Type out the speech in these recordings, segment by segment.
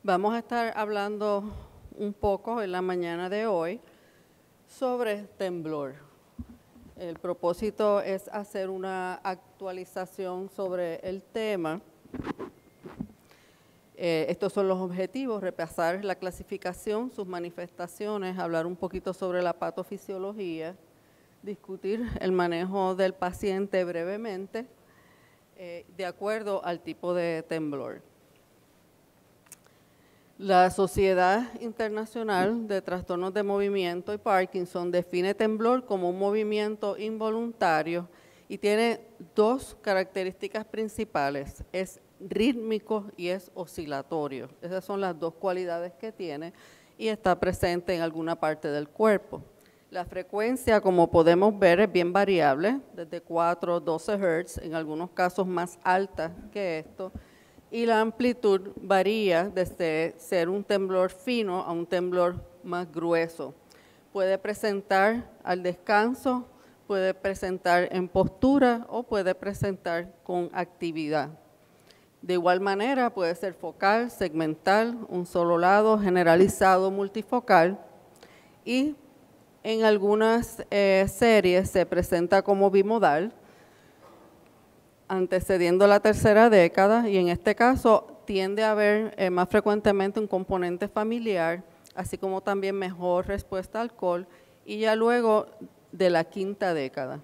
Vamos a estar hablando un poco en la mañana de hoy sobre temblor. El propósito es hacer una actualización sobre el tema. Estos son los objetivos: repasar la clasificación, sus manifestaciones, hablar un poquito sobre la patofisiología, discutir el manejo del paciente brevemente, de acuerdo al tipo de temblor. La Sociedad Internacional de Trastornos de Movimiento y Parkinson define temblor como un movimiento involuntario y tiene dos características principales: es rítmico y es oscilatorio. Esas son las dos cualidades que tiene y está presente en alguna parte del cuerpo. La frecuencia, como podemos ver, es bien variable, desde 4 a 12 Hz, en algunos casos más alta que esto, y la amplitud varía desde ser un temblor fino a un temblor más grueso. Puede presentar al descanso, puede presentar en postura o puede presentar con actividad. De igual manera puede ser focal, segmental, un solo lado, generalizado, multifocal, y en algunas series se presenta como bimodal, antecediendo la tercera década, y en este caso tiende a haber más frecuentemente un componente familiar, así como también mejor respuesta al alcohol, y ya luego de la quinta década.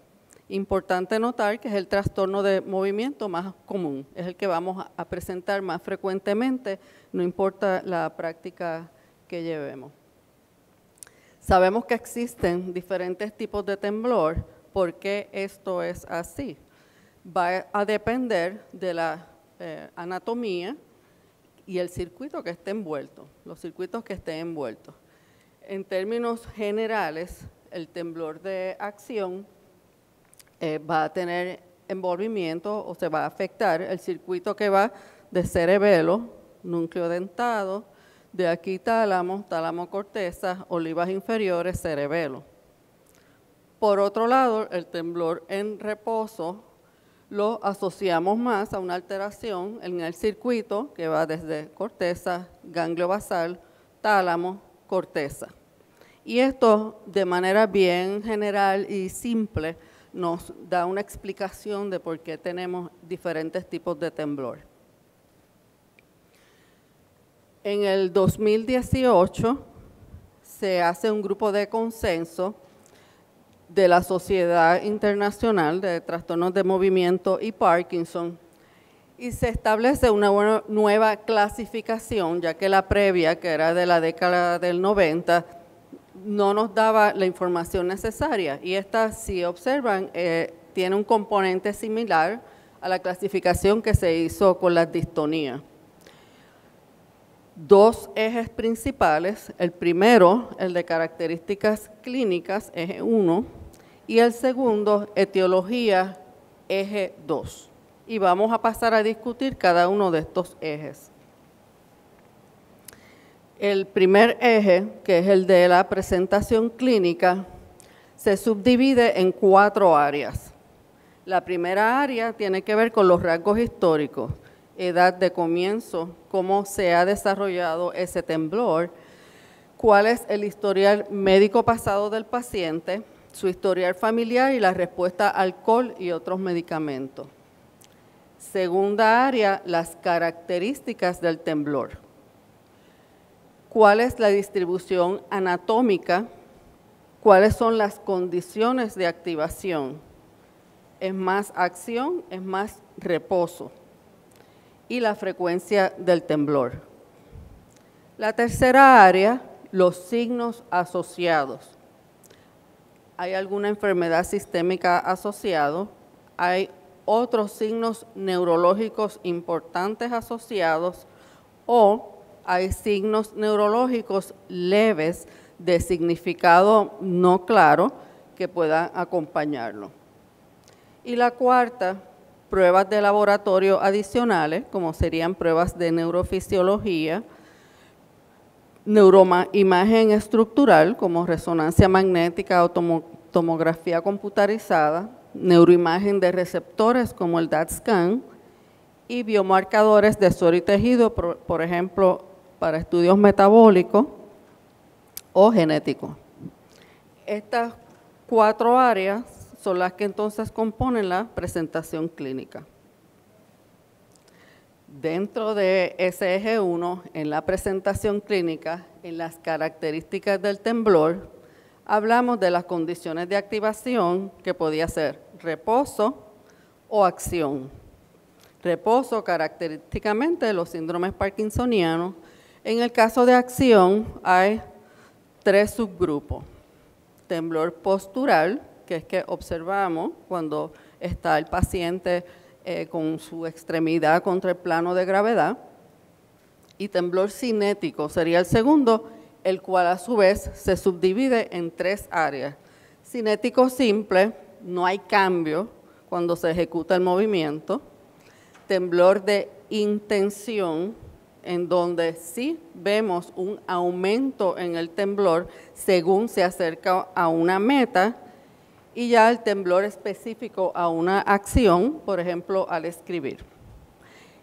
Importante notar que es el trastorno de movimiento más común, es el que vamos a presentar más frecuentemente, no importa la práctica que llevemos. Sabemos que existen diferentes tipos de temblor. ¿Por qué esto es así? Va a depender de la anatomía y el circuito que esté envuelto, los circuitos que estén envueltos. En términos generales, el temblor de acción va a tener envolvimiento o se va a afectar el circuito que va de cerebelo, núcleo dentado, de aquí tálamo, tálamo corteza, olivas inferiores, cerebelo. Por otro lado, el temblor en reposo lo asociamos más a una alteración en el circuito que va desde corteza, ganglio basal, tálamo, corteza. Y esto, de manera bien general y simple, nos da una explicación de por qué tenemos diferentes tipos de temblor. En el 2018 se hace un grupo de consenso de la Sociedad Internacional de Trastornos de Movimiento y Parkinson, y se establece una nueva clasificación, ya que la previa, que era de la década del 90, no nos daba la información necesaria, y esta, si observan, tiene un componente similar a la clasificación que se hizo con las distonías. Dos ejes principales: el primero, el de características clínicas, eje 1, y el segundo, etiología, eje 2. Y vamos a pasar a discutir cada uno de estos ejes. El primer eje, que es el de la presentación clínica, se subdivide en 4 áreas. La primera área tiene que ver con los rasgos históricos: edad de comienzo, cómo se ha desarrollado ese temblor, cuál es el historial médico pasado del paciente, su historial familiar y la respuesta a alcohol y otros medicamentos. Segunda área, las características del temblor. ¿Cuál es la distribución anatómica? ¿Cuáles son las condiciones de activación? ¿Es más acción? ¿Es más reposo? Y la frecuencia del temblor. La tercera área, los signos asociados. ¿Hay alguna enfermedad sistémica asociada? ¿Hay otros signos neurológicos importantes asociados? ¿O hay signos neurológicos leves de significado no claro que puedan acompañarlo? Y la cuarta, pruebas de laboratorio adicionales, como serían pruebas de neurofisiología, neuroimagen estructural, como resonancia magnética o tomografía computarizada, neuroimagen de receptores, como el DAT scan, y biomarcadores de suero y tejido, por ejemplo, para estudios metabólicos o genéticos. Estas 4 áreas son las que entonces componen la presentación clínica. Dentro de ese eje 1, en la presentación clínica, en las características del temblor, hablamos de las condiciones de activación que podía ser reposo o acción. Reposo, característicamente de los síndromes parkinsonianos. En el caso de acción hay 3 subgrupos. Temblor postural, que es que observamos cuando está el paciente con su extremidad contra el plano de gravedad. Y temblor cinético sería el segundo, el cual a su vez se subdivide en 3 áreas. Cinético simple, no hay cambio cuando se ejecuta el movimiento. Temblor de intención, en donde sí vemos un aumento en el temblor según se acerca a una meta, y ya el temblor específico a una acción, por ejemplo, al escribir.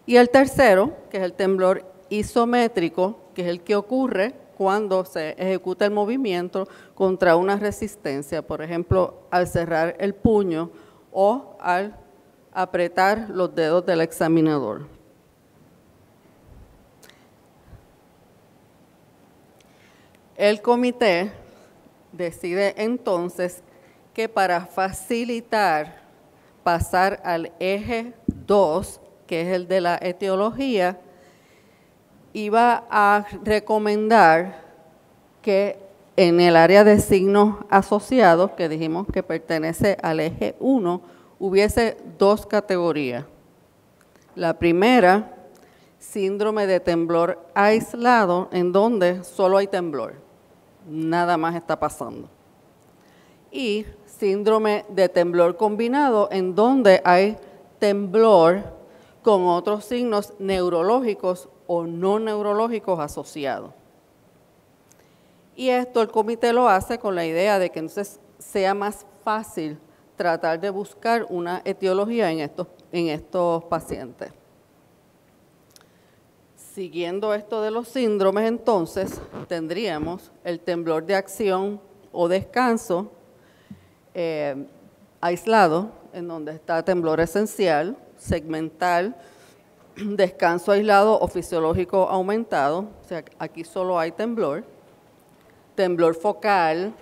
Y el tercero, que es el temblor isométrico, que es el que ocurre cuando se ejecuta el movimiento contra una resistencia, por ejemplo, al cerrar el puño o al apretar los dedos del examinador. El comité decide entonces que para facilitar pasar al eje 2, que es el de la etiología, iba a recomendar que en el área de signos asociados, que dijimos que pertenece al eje 1, hubiese 2 categorías. La primera, síndrome de temblor aislado, en donde solo hay temblor, nada más está pasando. Y síndrome de temblor combinado, en donde hay temblor con otros signos neurológicos o no neurológicos asociados. Y esto el comité lo hace con la idea de que entonces sea más fácil tratar de buscar una etiología en estos pacientes. Siguiendo esto de los síndromes, entonces tendríamos el temblor de acción o descanso aislado, en donde está temblor esencial, segmental, descanso aislado o fisiológico aumentado, o sea, aquí solo hay temblor. Temblor focal,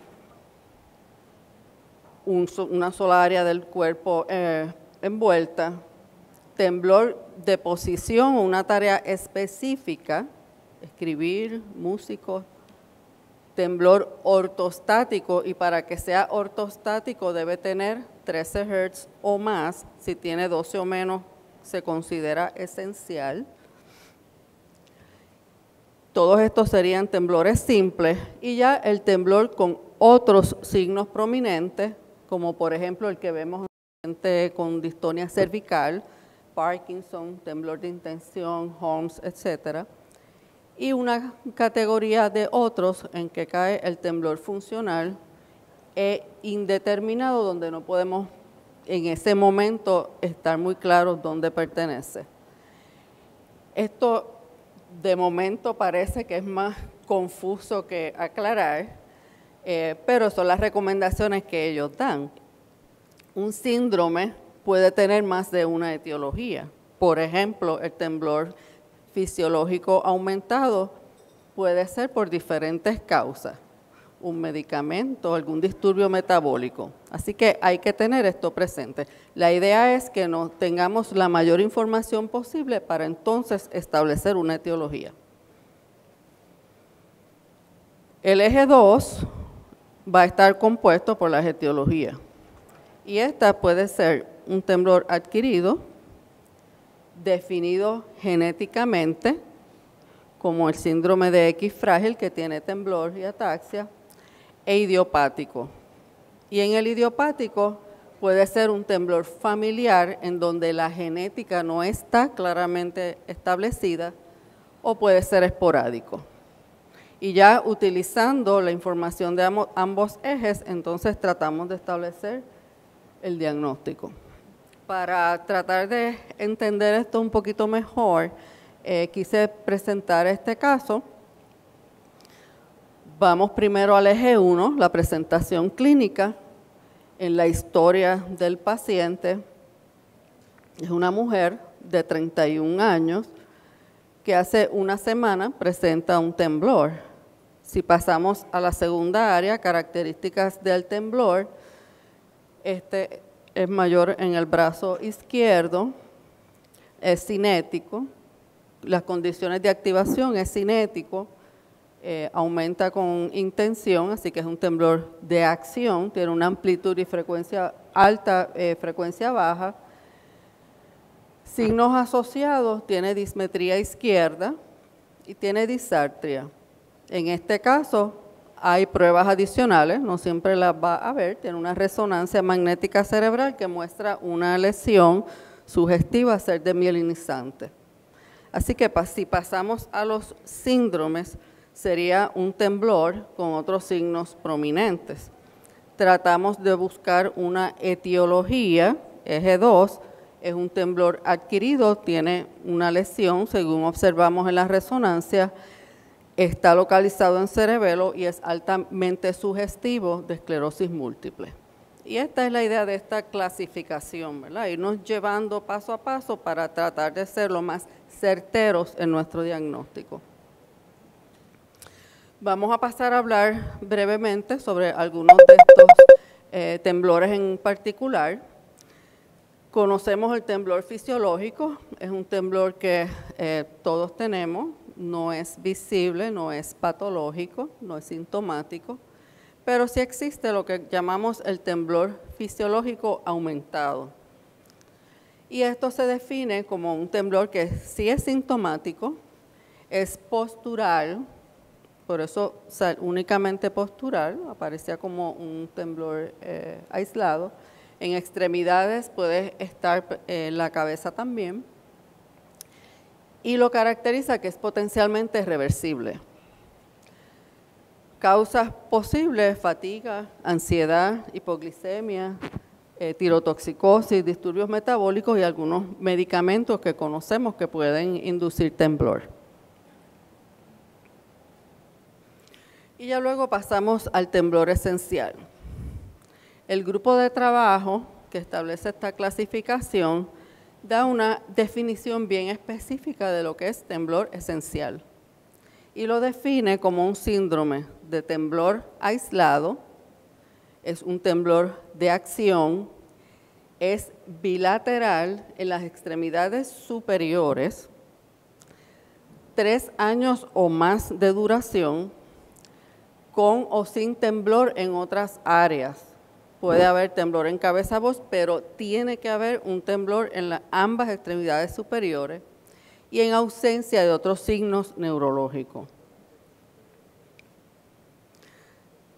una sola área del cuerpo envuelta. Temblor de posición o una tarea específica, escribir, músico. Temblor ortostático, y para que sea ortostático debe tener 13 Hz o más. Si tiene 12 o menos se considera esencial. Todos estos serían temblores simples, y ya el temblor con otros signos prominentes, como por ejemplo el que vemos en gente con distonia cervical, Parkinson, temblor de intención, Holmes, etcétera. Y una categoría de otros en que cae el temblor funcional e indeterminado, donde no podemos en ese momento estar muy claros dónde pertenece. Esto de momento parece que es más confuso que aclarar, pero son las recomendaciones que ellos dan. Un síndrome puede tener más de una etiología. Por ejemplo, el temblor fisiológico aumentado puede ser por diferentes causas, un medicamento, algún disturbio metabólico. Así que hay que tener esto presente. La idea es que nos tengamos la mayor información posible para entonces establecer una etiología. El eje 2 va a estar compuesto por las etiologías, y esta puede ser un temblor adquirido, definido genéticamente, como el síndrome de X frágil, que tiene temblor y ataxia, e idiopático. Y en el idiopático puede ser un temblor familiar, en donde la genética no está claramente establecida, o puede ser esporádico. Y ya utilizando la información de ambos ejes, entonces tratamos de establecer el diagnóstico. Para tratar de entender esto un poquito mejor, quise presentar este caso. Vamos primero al eje 1, la presentación clínica en la historia del paciente. Es una mujer de 31 años que hace una semana presenta un temblor. Si pasamos a la segunda área, características del temblor, este es mayor en el brazo izquierdo, es cinético, las condiciones de activación es cinético, aumenta con intención, así que es un temblor de acción, tiene una amplitud y frecuencia alta, frecuencia baja. Signos asociados, tiene dismetría izquierda y tiene disartria. En este caso hay pruebas adicionales, no siempre las va a ver, tiene una resonancia magnética cerebral que muestra una lesión sugestiva a ser desmielinizante. Así que si pasamos a los síndromes, sería un temblor con otros signos prominentes. Tratamos de buscar una etiología, eje 2, es un temblor adquirido, tiene una lesión, según observamos en la resonancia, está localizado en cerebelo y es altamente sugestivo de esclerosis múltiple. Y esta es la idea de esta clasificación, ¿verdad? Irnos llevando paso a paso para tratar de ser lo más certeros en nuestro diagnóstico. Vamos a pasar a hablar brevemente sobre algunos de estos temblores en particular. Conocemos el temblor fisiológico, es un temblor que todos tenemos, no es visible, no es patológico, no es sintomático, pero sí existe lo que llamamos el temblor fisiológico aumentado. Y esto se define como un temblor que sí es sintomático, es postural, por eso únicamente postural, aparecía como un temblor aislado. En extremidades puede estar la cabeza también. Y lo caracteriza que es potencialmente reversible. Causas posibles: fatiga, ansiedad, hipoglicemia, tirotoxicosis, disturbios metabólicos y algunos medicamentos que conocemos que pueden inducir temblor. Y ya luego pasamos al temblor esencial. El grupo de trabajo que establece esta clasificación da una definición bien específica de lo que es temblor esencial y lo define como un síndrome de temblor aislado, es un temblor de acción, es bilateral en las extremidades superiores, 3 años o más de duración, con o sin temblor en otras áreas. Puede haber temblor en cabeza-voz, pero tiene que haber un temblor en ambas extremidades superiores y en ausencia de otros signos neurológicos.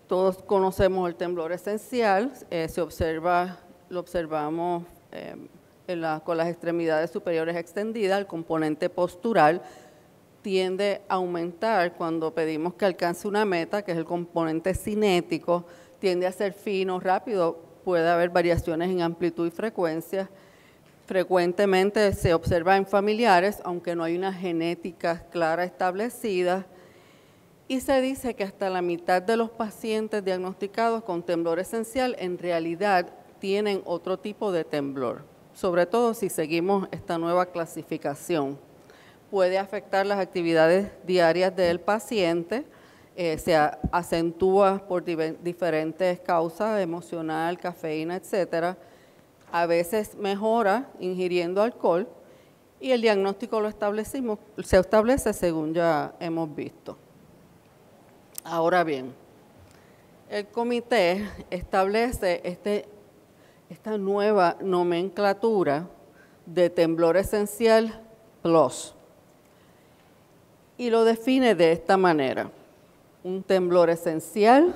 Todos conocemos el temblor esencial, lo observamos con las extremidades superiores extendidas, el componente postural tiende a aumentar cuando pedimos que alcance una meta, que es el componente cinético, tiende a ser fino, rápido, puede haber variaciones en amplitud y frecuencia. Frecuentemente se observa en familiares, aunque no hay una genética clara establecida. Y se dice que hasta la mitad de los pacientes diagnosticados con temblor esencial en realidad tienen otro tipo de temblor, sobre todo si seguimos esta nueva clasificación. Puede afectar las actividades diarias del paciente, se acentúa por diferentes causas, emocional, cafeína, etcétera. A veces mejora ingiriendo alcohol y el diagnóstico se establece según ya hemos visto. Ahora bien, el comité establece esta nueva nomenclatura de temblor esencial plus y lo define de esta manera: un temblor esencial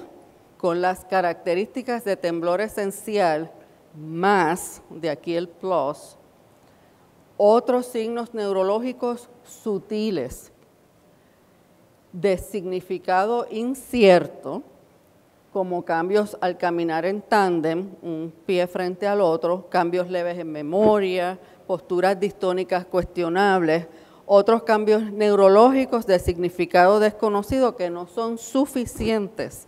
con las características de temblor esencial más, de aquí el plus, otros signos neurológicos sutiles de significado incierto, como cambios al caminar en tándem, un pie frente al otro, cambios leves en memoria, posturas distónicas cuestionables Otros cambios neurológicos de significado desconocido que no son suficientes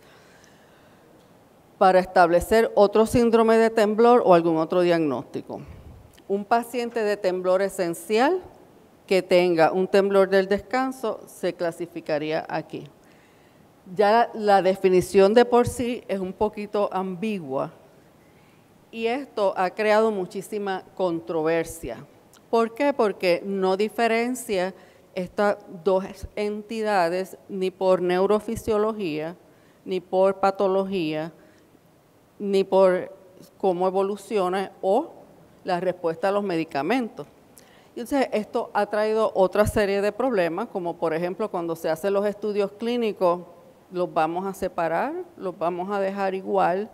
para establecer otro síndrome de temblor o algún otro diagnóstico. Un paciente de temblor esencial que tenga un temblor del descanso se clasificaría aquí. Ya la definición de por sí es un poquito ambigua y esto ha creado muchísima controversia. ¿Por qué? Porque no diferencia estas dos entidades ni por neurofisiología, ni por patología, ni por cómo evoluciona o la respuesta a los medicamentos. Entonces, esto ha traído otra serie de problemas, como por ejemplo, cuando se hacen los estudios clínicos, los vamos a separar, los vamos a dejar igual.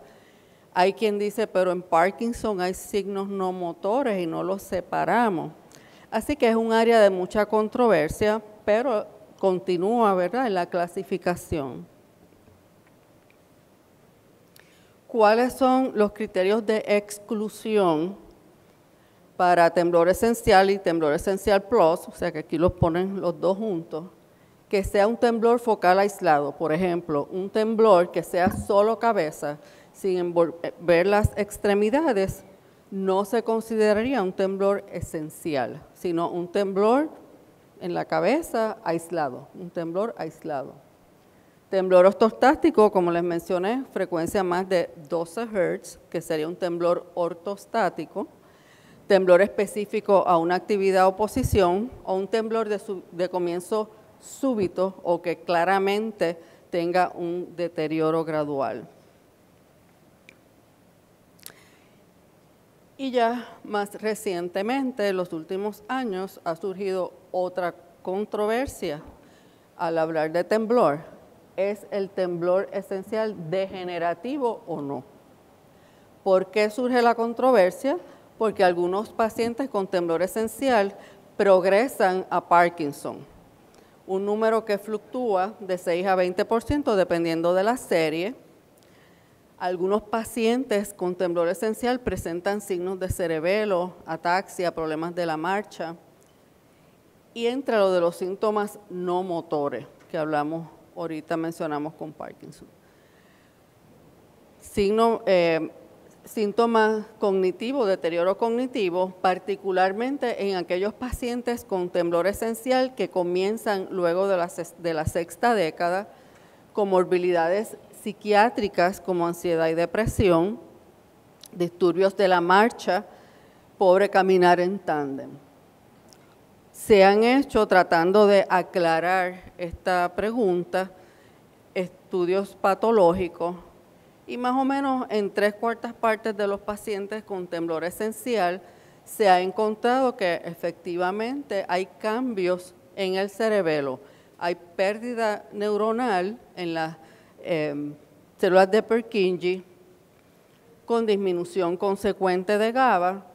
Hay quien dice, pero en Parkinson hay signos no motores y no los separamos. Así que es un área de mucha controversia, pero continúa, ¿verdad?, en la clasificación. ¿Cuáles son los criterios de exclusión para temblor esencial y temblor esencial plus? O sea que aquí los ponen los dos juntos. Que sea un temblor focal aislado, por ejemplo, un temblor que sea solo cabeza, sin ver las extremidades, no se consideraría un temblor esencial, sino un temblor en la cabeza aislado, un temblor aislado. Temblor ortostático, como les mencioné, frecuencia más de 12 Hz, que sería un temblor ortostático. Temblor específico a una actividad o posición, o un temblor de comienzo súbito o que claramente tenga un deterioro gradual. Y ya más recientemente, en los últimos años, ha surgido otra controversia al hablar de temblor. ¿Es el temblor esencial degenerativo o no? ¿Por qué surge la controversia? Porque algunos pacientes con temblor esencial progresan a Parkinson. Un número que fluctúa de 6 a 20% dependiendo de la serie. Algunos pacientes con temblor esencial presentan signos de cerebelo, ataxia, problemas de la marcha. Y entre lo de los síntomas no motores, que hablamos ahorita, mencionamos con Parkinson. Síntomas cognitivos, deterioro cognitivo, particularmente en aquellos pacientes con temblor esencial que comienzan luego de la sexta década, comorbilidades psiquiátricas como ansiedad y depresión, disturbios de la marcha, pobre caminar en tándem. Se han hecho, tratando de aclarar esta pregunta, estudios patológicos y más o menos en 3/4 partes de los pacientes con temblor esencial se ha encontrado que efectivamente hay cambios en el cerebelo. Hay pérdida neuronal en las células de Purkinje con disminución consecuente de GABA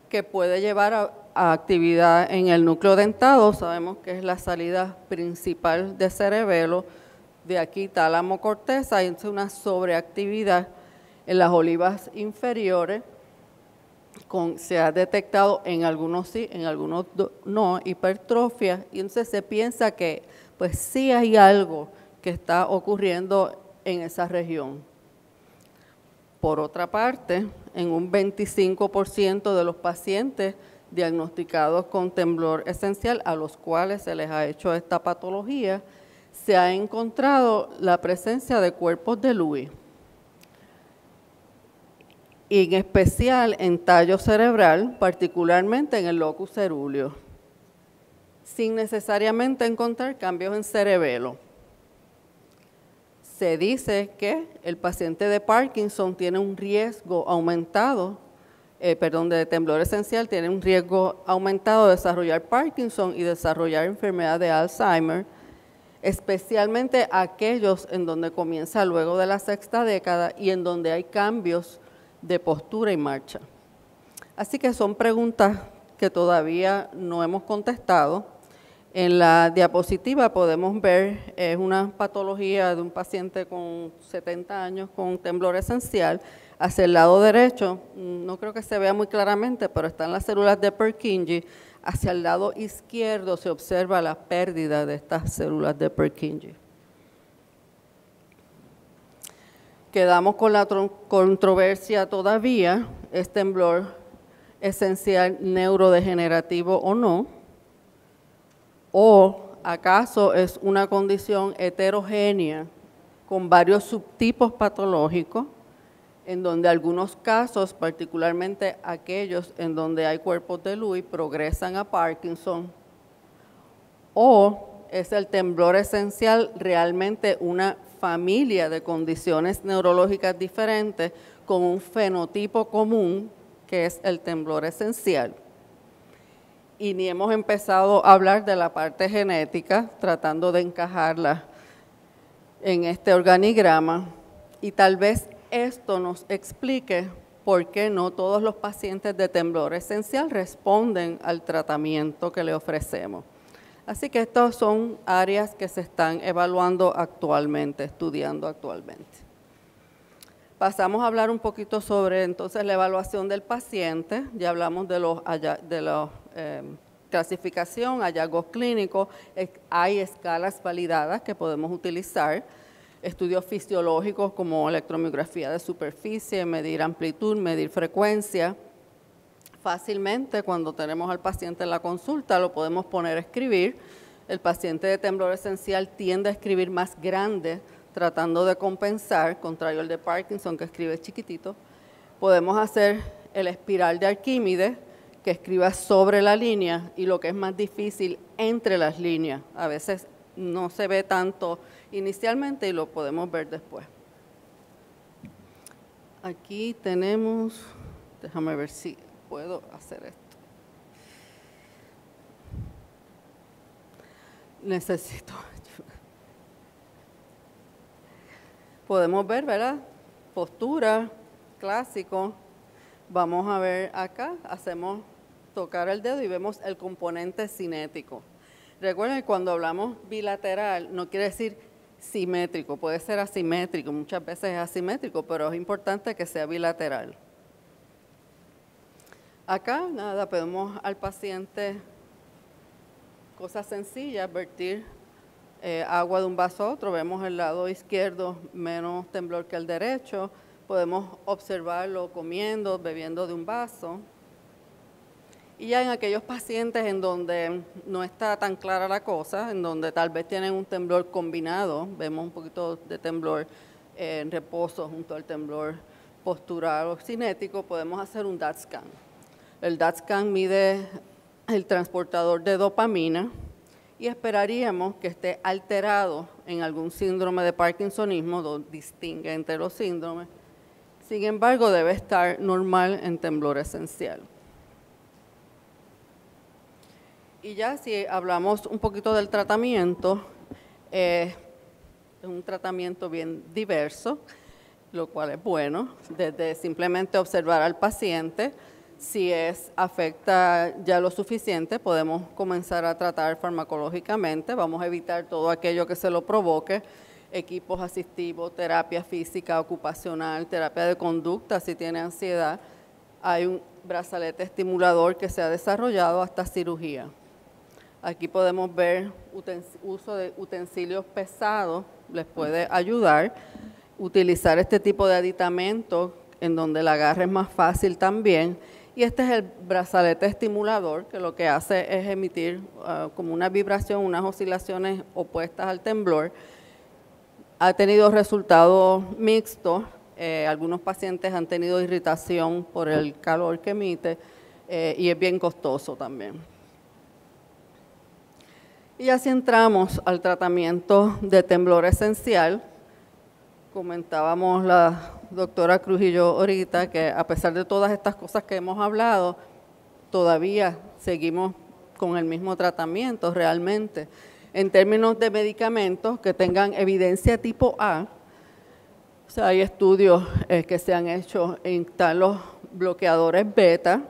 que puede llevar a actividad en el núcleo dentado. Sabemos que es la salida principal de cerebelo. De aquí tálamo corteza, hay una sobreactividad en las olivas inferiores. Se ha detectado en algunos sí, en algunos no, hipertrofia, y entonces se piensa que pues sí hay algo que está ocurriendo en esa región. Por otra parte, en un 25% de los pacientes diagnosticados con temblor esencial, a los cuales se les ha hecho esta patología, se ha encontrado la presencia de cuerpos de Lewy, y en especial en tallo cerebral, particularmente en el locus cerúleo, sin necesariamente encontrar cambios en cerebelo. Se dice que el paciente de Parkinson tiene un riesgo aumentado, de temblor esencial, tiene un riesgo aumentado de desarrollar Parkinson y desarrollar enfermedad de Alzheimer, especialmente aquellos en donde comienza luego de la sexta década y en donde hay cambios de postura y marcha. Así que son preguntas que todavía no hemos contestado. En la diapositiva podemos ver una patología de un paciente con 70 años con temblor esencial. Hacia el lado derecho, no creo que se vea muy claramente, pero están las células de Purkinje. hacia el lado izquierdo se observa la pérdida de estas células de Purkinje. Quedamos con la controversia todavía, ¿es temblor esencial neurodegenerativo o no? ¿O acaso es una condición heterogénea con varios subtipos patológicos, en donde algunos casos, particularmente aquellos en donde hay cuerpos de Lewy, progresan a Parkinson? ¿O es el temblor esencial realmente una familia de condiciones neurológicas diferentes con un fenotipo común, que es el temblor esencial? Y ni hemos empezado a hablar de la parte genética, tratando de encajarla en este organigrama, y tal vez esto nos explique por qué no todos los pacientes de temblor esencial responden al tratamiento que le ofrecemos. Así que estas son áreas que se están evaluando actualmente, estudiando actualmente. Pasamos a hablar un poquito sobre entonces la evaluación del paciente. Ya hablamos de la clasificación, hallazgos clínicos. Hay escalas validadas que podemos utilizar. Estudios fisiológicos como electromiografía de superficie, medir amplitud, medir frecuencia. Fácilmente, cuando tenemos al paciente en la consulta, lo podemos poner a escribir. El paciente de temblor esencial tiende a escribir más grande, tratando de compensar, contrario al de Parkinson, que escribe chiquitito. Podemos hacer el espiral de Arquímedes, que escriba sobre la línea, y lo que es más difícil, entre las líneas. A veces no se ve tanto inicialmente y lo podemos ver después. Aquí tenemos, déjame ver si puedo hacer esto. Necesito ayuda. Podemos ver, ¿verdad? Postura, clásico. Vamos a ver acá, hacemos tocar el dedo y vemos el componente cinético. Recuerden que cuando hablamos bilateral no quiere decir simétrico, puede ser asimétrico, muchas veces es asimétrico, pero es importante que sea bilateral. Acá, nada, pedimos al paciente cosas sencillas, vertir agua de un vaso a otro. Vemos el lado izquierdo menos temblor que el derecho. Podemos observarlo comiendo, bebiendo de un vaso. Y ya en aquellos pacientes en donde no está tan clara la cosa, en donde tal vez tienen un temblor combinado, vemos un poquito de temblor en reposo junto al temblor postural o cinético, podemos hacer un DAT scan. El DAT scan mide el transportador de dopamina y esperaríamos que esté alterado en algún síndrome de parkinsonismo, donde distingue entre los síndromes. Sin embargo, debe estar normal en temblor esencial. Y ya si hablamos un poquito del tratamiento, es un tratamiento bien diverso, lo cual es bueno, desde simplemente observar al paciente. Si afecta ya lo suficiente, podemos comenzar a tratar farmacológicamente. Vamos a evitar todo aquello que se lo provoque, equipos asistivos, terapia física, ocupacional, terapia de conducta si tiene ansiedad. Hay un brazalete estimulador que se ha desarrollado hasta cirugía. Aquí podemos ver uso de utensilios pesados, les puede ayudar. Utilizar este tipo de aditamento en donde el agarre es más fácil también. Y este es el brazalete estimulador, que lo que hace es emitir como una vibración, unas oscilaciones opuestas al temblor. Ha tenido resultados mixtos. Algunos pacientes han tenido irritación por el calor que emite y es bien costoso también. Y así entramos al tratamiento de temblor esencial. Comentábamos la doctora Cruz y yo ahorita que a pesar de todas estas cosas que hemos hablado, todavía seguimos con el mismo tratamiento realmente. En términos de medicamentos que tengan evidencia tipo A, o sea, hay estudios que se han hecho en los bloqueadores beta,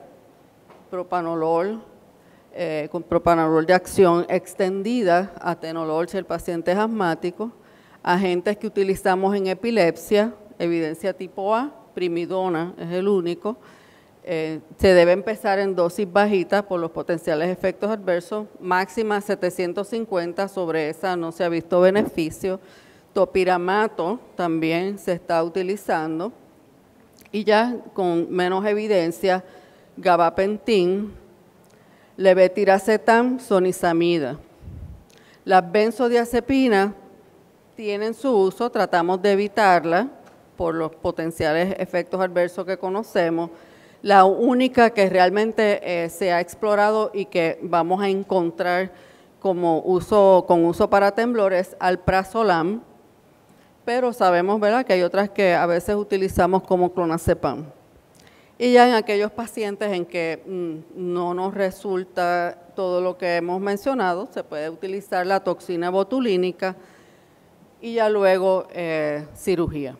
propanolol, con propanolol de acción extendida, atenolol si el paciente es asmático, agentes que utilizamos en epilepsia, evidencia tipo A, primidona es el único, Se debe empezar en dosis bajitas por los potenciales efectos adversos, máxima 750, sobre esa no se ha visto beneficio. Topiramato también se está utilizando y ya con menos evidencia, gabapentin, levetiracetam, sonizamida. Las benzodiazepinas tienen su uso, tratamos de evitarla por los potenciales efectos adversos que conocemos. La única que realmente se ha explorado y que vamos a encontrar con uso para temblor es alprazolam, pero sabemos, ¿verdad?, que hay otras que a veces utilizamos como clonazepam. Y ya en aquellos pacientes en que no nos resulta todo lo que hemos mencionado, se puede utilizar la toxina botulínica y ya luego cirugía.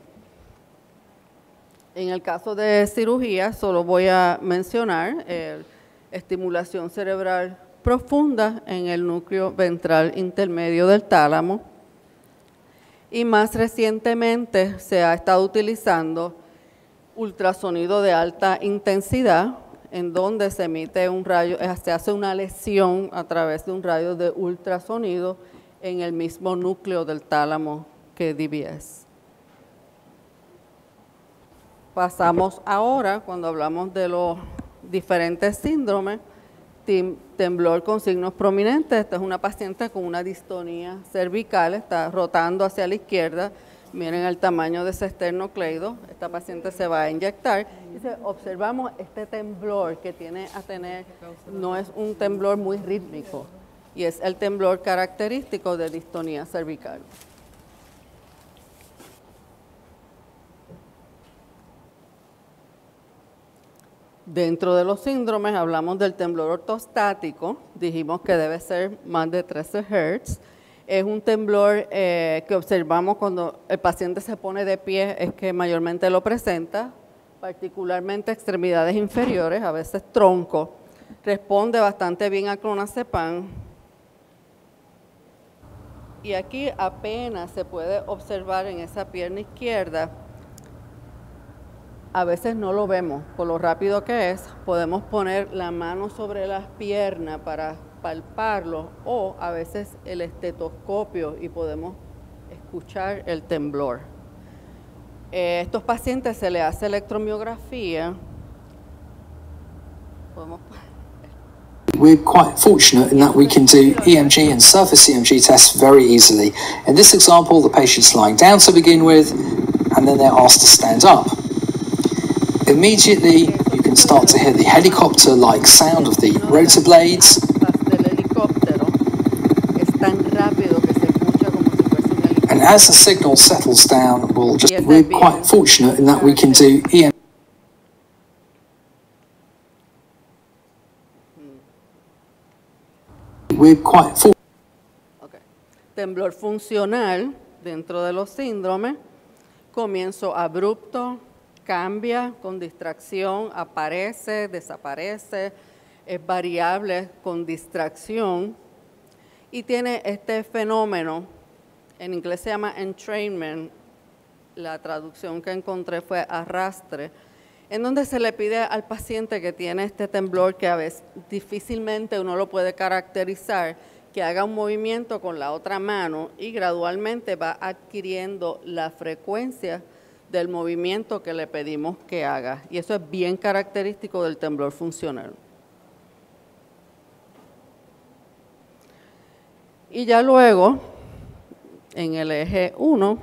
En el caso de cirugía, solo voy a mencionar estimulación cerebral profunda en el núcleo ventral intermedio del tálamo. Y más recientemente se ha estado utilizando ultrasonido de alta intensidad, en donde se emite un rayo, se hace una lesión a través de un rayo de ultrasonido en el mismo núcleo del tálamo que DBS. Pasamos ahora, cuando hablamos de los diferentes síndromes, temblor con signos prominentes. Esta es una paciente con una distonía cervical, está rotando hacia la izquierda. Miren el tamaño de ese esternocleido. Esta paciente se va a inyectar. Observamos este temblor que tiene a tener, no es un temblor muy rítmico, y es el temblor característico de distonía cervical. Dentro de los síndromes hablamos del temblor ortostático, dijimos que debe ser más de 13 Hz. Es un temblor que observamos cuando el paciente se pone de pie, es que mayormente lo presenta, particularmente extremidades inferiores, a veces tronco. Responde bastante bien a clonazepam. Y aquí apenas se puede observar en esa pierna izquierda. A veces no lo vemos por lo rápido que es. Podemos poner la mano sobre las piernas para palparlo o a veces el estetoscopio y podemos escuchar el temblor. Estos pacientes se les hace electromiografía. We're quite fortunate in that we can do EMG and surface EMG tests very easily. In this example, the patient's lying down to begin with, and then they're asked to stand up. Immediately, you can start to hear the helicopter-like sound of the rotor blades. And as the signal settles down, we're quite fortunate in that we can do EMG. Temblor funcional dentro de los síndromes, comienzo abrupto, cambia con distracción, aparece, desaparece, es variable con distracción y tiene este fenómeno, en inglés se llama entrainment, la traducción que encontré fue arrastre, en donde se le pide al paciente que tiene este temblor, que a veces difícilmente uno lo puede caracterizar, que haga un movimiento con la otra mano y gradualmente va adquiriendo la frecuencia del movimiento que le pedimos que haga. Y eso es bien característico del temblor funcional. Y ya luego, en el eje 1,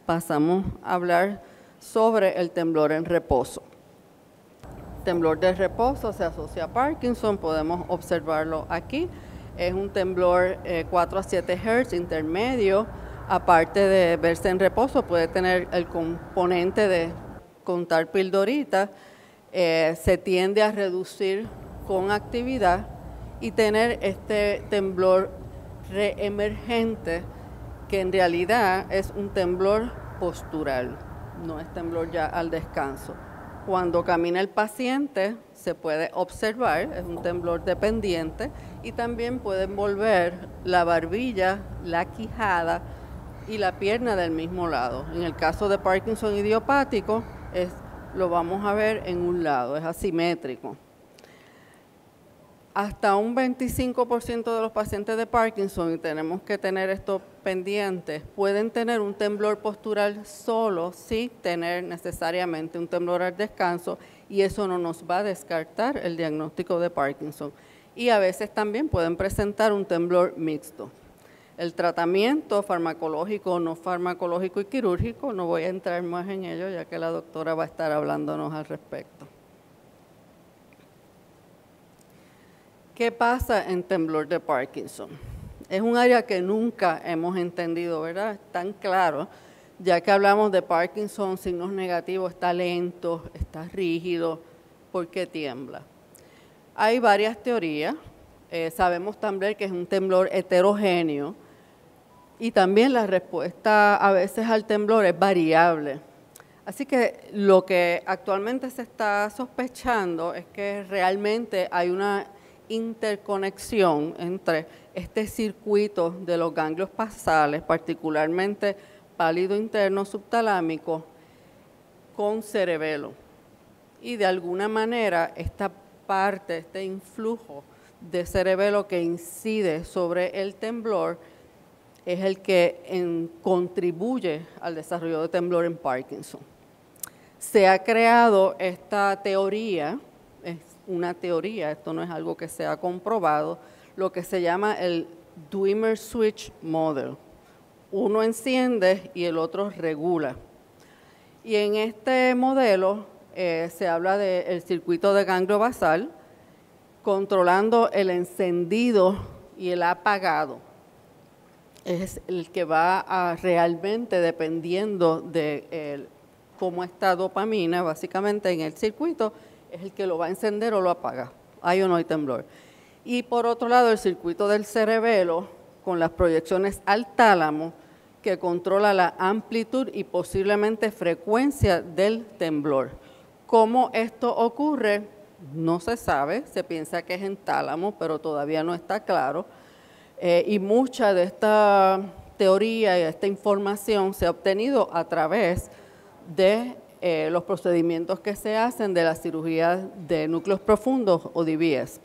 pasamos a hablar sobre el temblor en reposo. Temblor de reposo se asocia a Parkinson, podemos observarlo aquí. Es un temblor 4 a 7 Hz intermedio. Aparte de verse en reposo, puede tener el componente de contar pildoritas. Se tiende a reducir con actividad y tener este temblor reemergente, que en realidad es un temblor postural, no es temblor ya al descanso. Cuando camina el paciente se puede observar, es un temblor dependiente y también puede envolver la barbilla, la quijada y la pierna del mismo lado. En el caso de Parkinson idiopático es lo vamos a ver en un lado, es asimétrico. Hasta un 25% de los pacientes de Parkinson, y tenemos que tener esto pendiente, pueden tener un temblor postural solo sin tener necesariamente un temblor al descanso, y eso no nos va a descartar el diagnóstico de Parkinson. Y a veces también pueden presentar un temblor mixto. El tratamiento farmacológico, no farmacológico y quirúrgico, no voy a entrar más en ello ya que la doctora va a estar hablándonos al respecto. ¿Qué pasa en temblor de Parkinson? Es un área que nunca hemos entendido, ¿verdad? Tan claro, ya que hablamos de Parkinson, signos negativos, está lento, está rígido, ¿por qué tiembla? Hay varias teorías, sabemos también que es un temblor heterogéneo y también la respuesta a veces al temblor es variable. Así que lo que actualmente se está sospechando es que realmente hay una interconexión entre este circuito de los ganglios basales, particularmente pálido interno subtalámico, con cerebelo. Y de alguna manera esta parte, este influjo de cerebelo que incide sobre el temblor es el que contribuye al desarrollo de temblor en Parkinson. Se ha creado esta teoría, es una teoría, esto no es algo que se ha comprobado, lo que se llama el Dimmer Switch Model. Uno enciende y el otro regula. Y en este modelo se habla del circuito de ganglio basal, controlando el encendido y el apagado. Es el que va a realmente, dependiendo de cómo está dopamina, básicamente en el circuito, es el que lo va a encender o lo apaga. Hay o no hay temblor. Y por otro lado, el circuito del cerebelo, con las proyecciones al tálamo, que controla la amplitud y posiblemente frecuencia del temblor. ¿Cómo esto ocurre? No se sabe, se piensa que es en tálamo, pero todavía no está claro. Y mucha de esta teoría y esta información se ha obtenido a través de los procedimientos que se hacen de la cirugía de núcleos profundos o DBS.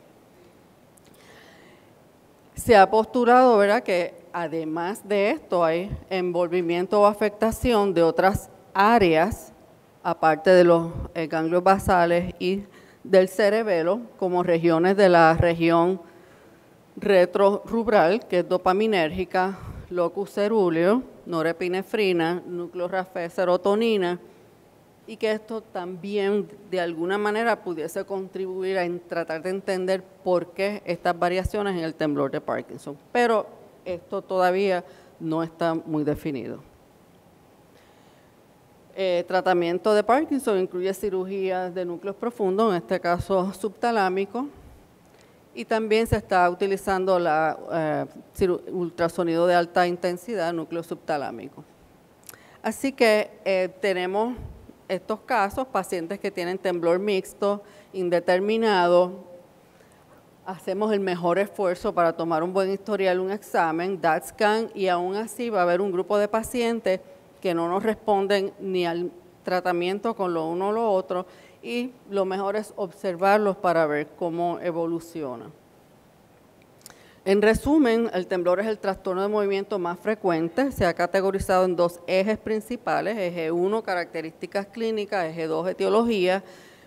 Se ha postulado, ¿verdad?, que además de esto hay envolvimiento o afectación de otras áreas, aparte de los ganglios basales y del cerebelo, como regiones de la región retrorubral, que es dopaminérgica, locus cerúleo, norepinefrina, núcleo RAFE, serotonina, y que esto también de alguna manera pudiese contribuir a tratar de entender por qué estas variaciones en el temblor de Parkinson. Pero esto todavía no está muy definido. Tratamiento de Parkinson incluye cirugías de núcleos profundos, en este caso subtalámico, y también se está utilizando la ultrasonido de alta intensidad, núcleo subtalámico. Así que tenemos estos casos, pacientes que tienen temblor mixto, indeterminado, hacemos el mejor esfuerzo para tomar un buen historial, un examen, DaTscan, y aún así va a haber un grupo de pacientes que no nos responden ni al tratamiento con lo uno o lo otro, y lo mejor es observarlos para ver cómo evoluciona. En resumen, el temblor es el trastorno de movimiento más frecuente, se ha categorizado en dos ejes principales, eje 1, características clínicas, eje 2, etiología,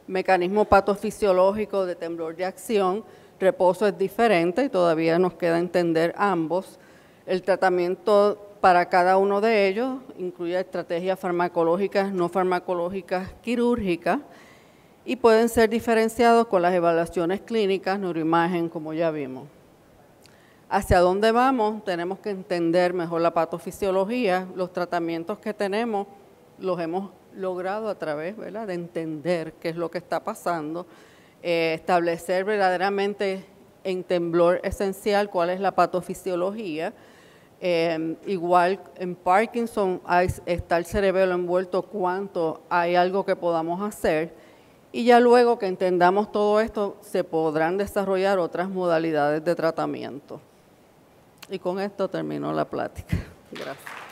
mecanismo patofisiológico de temblor de acción, reposo es diferente y todavía nos queda entender ambos. El tratamiento para cada uno de ellos incluye estrategias farmacológicas, no farmacológicas, quirúrgicas, y pueden ser diferenciados con las evaluaciones clínicas, neuroimagen, como ya vimos. ¿Hacia dónde vamos? Tenemos que entender mejor la patofisiología. Los tratamientos que tenemos los hemos logrado a través, ¿verdad?, de entender qué es lo que está pasando, establecer verdaderamente en temblor esencial cuál es la patofisiología. Igual en Parkinson está el cerebelo envuelto, cuánto hay algo que podamos hacer. Y ya luego que entendamos todo esto, se podrán desarrollar otras modalidades de tratamiento. Y con esto termino la plática. Gracias.